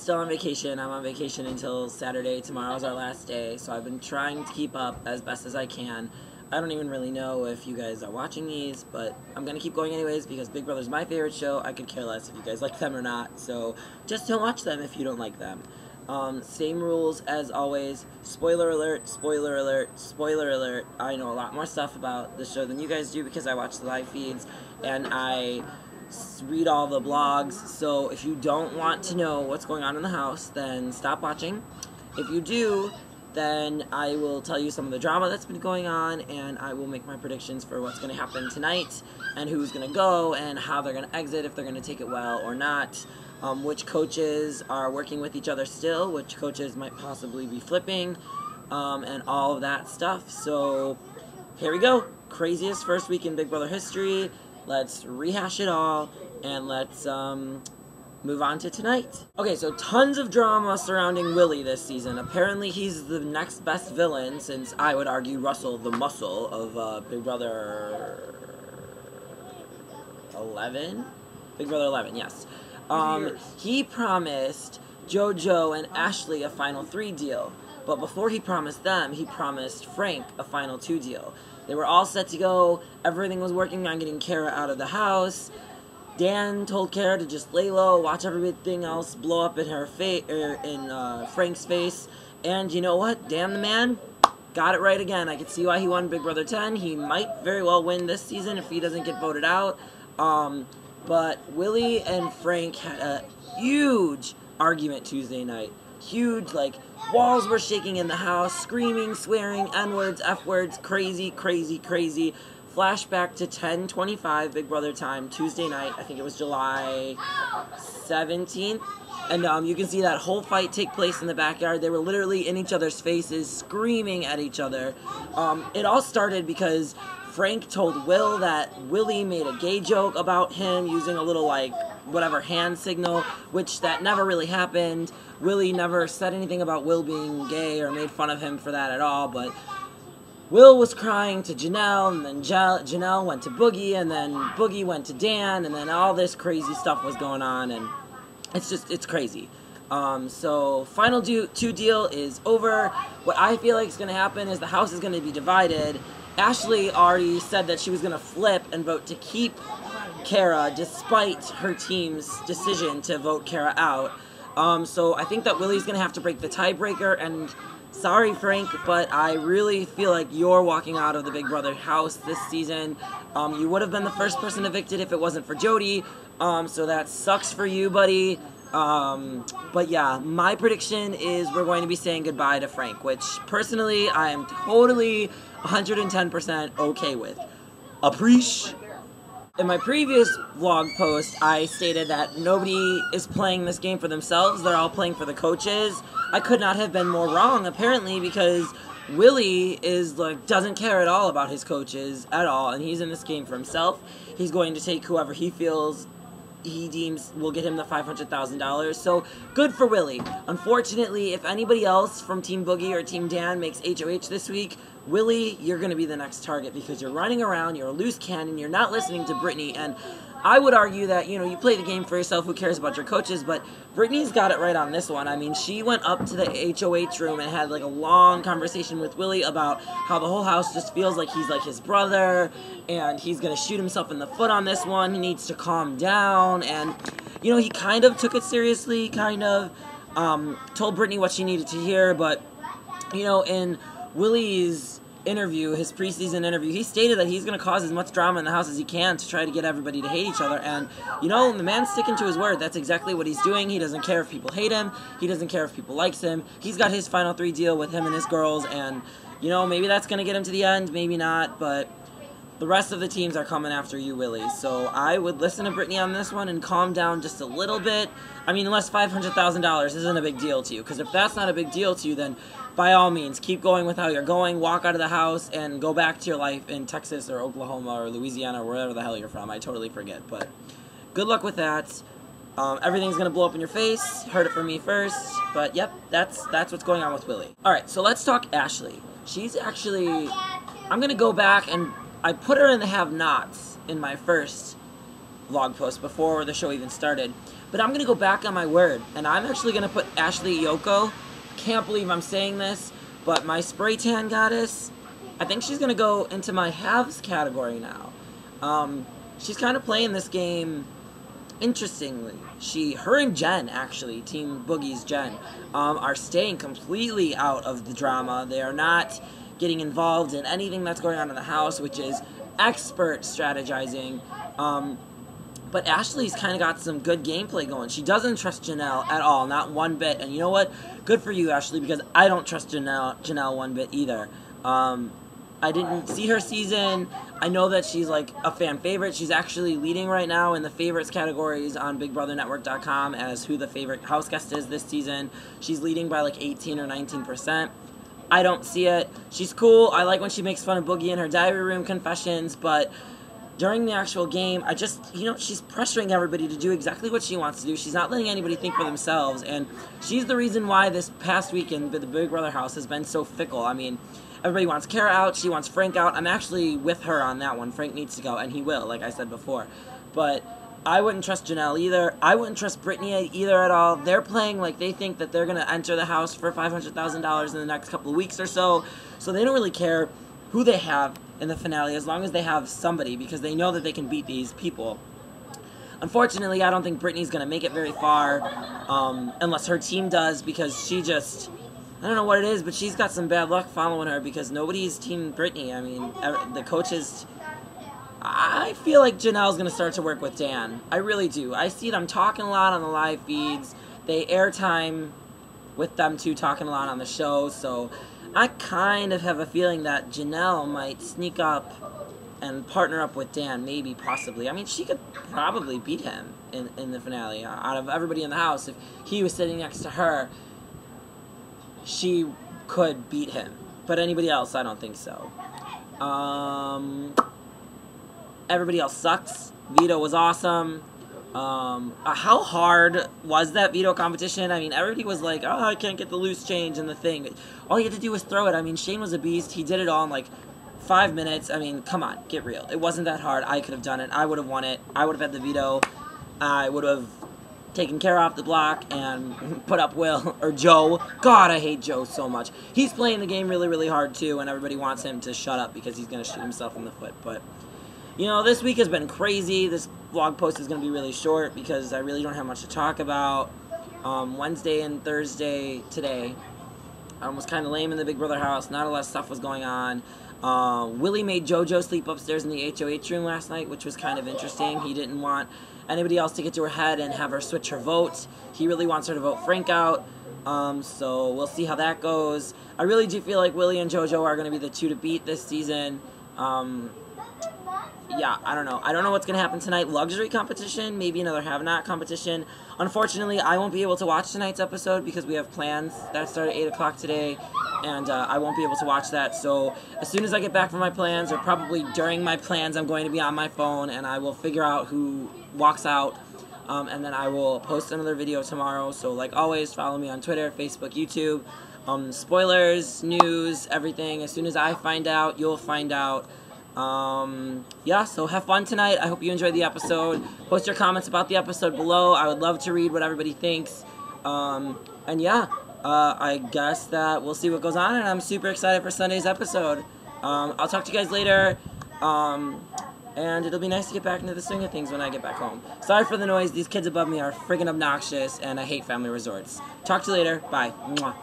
still on vacation. I'm on vacation until Saturday. Tomorrow's our last day, so I've been trying to keep up as best as I can. I don't even really know if you guys are watching these, but I'm going to keep going anyways because Big Brother's my favorite show. I could care less if you guys like them or not, so just don't watch them if you don't like them. Same rules as always. Spoiler alert, spoiler alert, spoiler alert. I know a lot more stuff about the show than you guys do because I watch the live feeds and I read all the blogs, so if you don't want to know what's going on in the house, then stop watching. If you do, then I will tell you some of the drama that's been going on, and I will make my predictions for what's going to happen tonight, and who's going to go, and how they're going to exit, if they're going to take it well or not, which coaches are working with each other still, which coaches might possibly be flipping, and all of that stuff. So here we go. Craziest first week in Big Brother history. Let's rehash it all, and let's move on to tonight. Okay, so tons of drama surrounding Willie this season. Apparently he's the next best villain, since I would argue Russell the Muscle of Big Brother 11? Big Brother 11, yes. He promised JoJo and Ashley a final 3 deal, but before he promised them, he promised Frank a final 2 deal. They were all set to go. Everything was working on getting Kara out of the house. Dan told Kara to just lay low, watch everything else blow up in her face, in Frank's face. And you know what? Damn the man, got it right again. I could see why he won Big Brother 10. He might very well win this season if he doesn't get voted out. But Willie and Frank had a huge argument Tuesday night. Huge, like, walls were shaking in the house, screaming, swearing, N-words, F-words, crazy, crazy, crazy. Flashback to 10:25 Big Brother time, Tuesday night. I think it was July 17th. And you can see that whole fight take place in the backyard. They were literally in each other's faces, screaming at each other. It all started because Frank told Will that Willie made a gay joke about him using a little, like, whatever, hand signal, which that never really happened. Willie never said anything about Will being gay or made fun of him for that at all, but Will was crying to Janelle, and then Janelle went to Boogie, and then Boogie went to Dan, and then all this crazy stuff was going on, and it's crazy. So final 2 deal is over. What I feel like is going to happen is the house is going to be divided. Ashley already said that she was going to flip and vote to keep Kara despite her team's decision to vote Kara out. So I think that Willie's going to have to break the tiebreaker, and sorry, Frank, but I really feel like you're walking out of the Big Brother house this season. You would have been the first person evicted if it wasn't for Jody, so that sucks for you, buddy. But yeah, my prediction is we're going to be saying goodbye to Frank, which personally I am totally 110% okay with. Appreciate. In my previous vlog post, I stated that nobody is playing this game for themselves, they're all playing for the coaches. I could not have been more wrong, apparently, because Willie is, like, doesn't care at all about his coaches at all, and he's in this game for himself. He's going to take whoever he feels he deems will get him the $500,000, so good for Willie. Unfortunately, if anybody else from Team Boogie or Team Dan makes HOH this week, Willie, you're going to be the next target because you're running around, you're a loose cannon, you're not listening to Brittany, and I would argue that, you know, you play the game for yourself, who cares about your coaches, but Brittany's got it right on this one. I mean, she went up to the HOH room and had, like, a long conversation with Willie about how the whole house just feels like he's, like, his brother, and he's going to shoot himself in the foot on this one, he needs to calm down, and, you know, he kind of took it seriously, kind of told Brittany what she needed to hear, but, you know, in Willie's interview, his preseason interview, he stated that he's going to cause as much drama in the house as he can to try to get everybody to hate each other, and, you know, the man's sticking to his word. That's exactly what he's doing. He doesn't care if people hate him. He doesn't care if people likes him. He's got his final 3 deal with him and his girls, and, you know, maybe that's going to get him to the end, maybe not, but the rest of the teams are coming after you, Willie. So I would listen to Brittany on this one and calm down just a little bit. I mean, unless $500,000 isn't a big deal to you, because if that's not a big deal to you, then by all means, keep going with how you're going, walk out of the house, and go back to your life in Texas or Oklahoma or Louisiana or wherever the hell you're from. I totally forget, but good luck with that. Everything's going to blow up in your face. Heard it from me first, but yep, that's what's going on with Willie. Alright, so let's talk Ashley. She's actually, I'm going to go back, and I put her in the have-nots in my first vlog post before the show even started. But I'm going to go back on my word, and I'm actually going to put Ashley Yoko. Can't believe I'm saying this, but my spray tan goddess, I think she's going to go into my halves category now. She's kind of playing this game interestingly. Her and Jen, actually, Team Boogie's Jen, are staying completely out of the drama. They are not getting involved in anything that's going on in the house, which is expert strategizing. But Ashley's kind of got some good gameplay going. She doesn't trust Janelle at all, not one bit. And you know what? Good for you, Ashley, because I don't trust Janelle one bit either. I didn't see her season. I know that she's like a fan favorite. She's actually leading right now in the favorites categories on BigBrotherNetwork.com as who the favorite house guest is this season. She's leading by like 18 or 19%. I don't see it. She's cool. I like when she makes fun of Boogie in her diary room confessions, but during the actual game, she's pressuring everybody to do exactly what she wants to do. She's not letting anybody think for themselves, and she's the reason why this past weekend the Big Brother house has been so fickle. I mean, everybody wants Kara out, she wants Frank out. I'm actually with her on that one. Frank needs to go, and he will, like I said before. But I wouldn't trust Janelle either. I wouldn't trust Brittany either at all. They're playing like they think that they're going to enter the house for $500,000 in the next couple of weeks or so, so they don't really care who they have in the finale as long as they have somebody, because they know that they can beat these people. Unfortunately, I don't think Brittany's going to make it very far unless her team does, because she just, I don't know what it is, but she's got some bad luck following her because nobody's team Brittany. I mean, the coaches, I feel like Janelle's going to start to work with Dan. I really do. I see them talking a lot on the live feeds. They air time with them two talking a lot on the show, so I kind of have a feeling that Janelle might sneak up and partner up with Dan, maybe, possibly. I mean, she could probably beat him in the finale. Out of everybody in the house, if he was sitting next to her, she could beat him. But anybody else, I don't think so. Everybody else sucks. Veto was awesome. How hard was that veto competition? I mean, everybody was like, oh, I can't get the loose change and the thing. All you had to do was throw it. I mean, Shane was a beast. He did it all in like 5 minutes. I mean, come on, get real. It wasn't that hard. I could have done it. I would have won it. I would have had the veto. I would have taken Kara off the block and put up Will or Joe. God, I hate Joe so much. He's playing the game really, really hard too, and everybody wants him to shut up because he's going to shoot himself in the foot. But you know, this week has been crazy. This vlog post is going to be really short because I really don't have much to talk about. Wednesday and Thursday today was kind of lame in the Big Brother house. Not a lot of stuff was going on. Willie made JoJo sleep upstairs in the HOH room last night, which was kind of interesting. He didn't want anybody else to get to her head and have her switch her vote. He really wants her to vote Frank out. So we'll see how that goes. I really do feel like Willie and JoJo are going to be the two to beat this season. Yeah, I don't know. I don't know what's going to happen tonight. Luxury competition, maybe another have-not competition. Unfortunately, I won't be able to watch tonight's episode because we have plans that start at 8 o'clock today, and I won't be able to watch that. So as soon as I get back from my plans, or probably during my plans, I'm going to be on my phone, and I will figure out who walks out, and then I will post another video tomorrow. So like always, follow me on Twitter, Facebook, YouTube. Spoilers, news, everything. As soon as I find out, you'll find out. Yeah, so have fun tonight. I hope you enjoyed the episode. Post your comments about the episode below. I would love to read what everybody thinks. And yeah, I guess that we'll see what goes on, and I'm super excited for Sunday's episode. I'll talk to you guys later. And it'll be nice to get back into the swing of things when I get back home. Sorry for the noise. These kids above me are friggin' obnoxious, and I hate family resorts. Talk to you later. Bye. Mwah.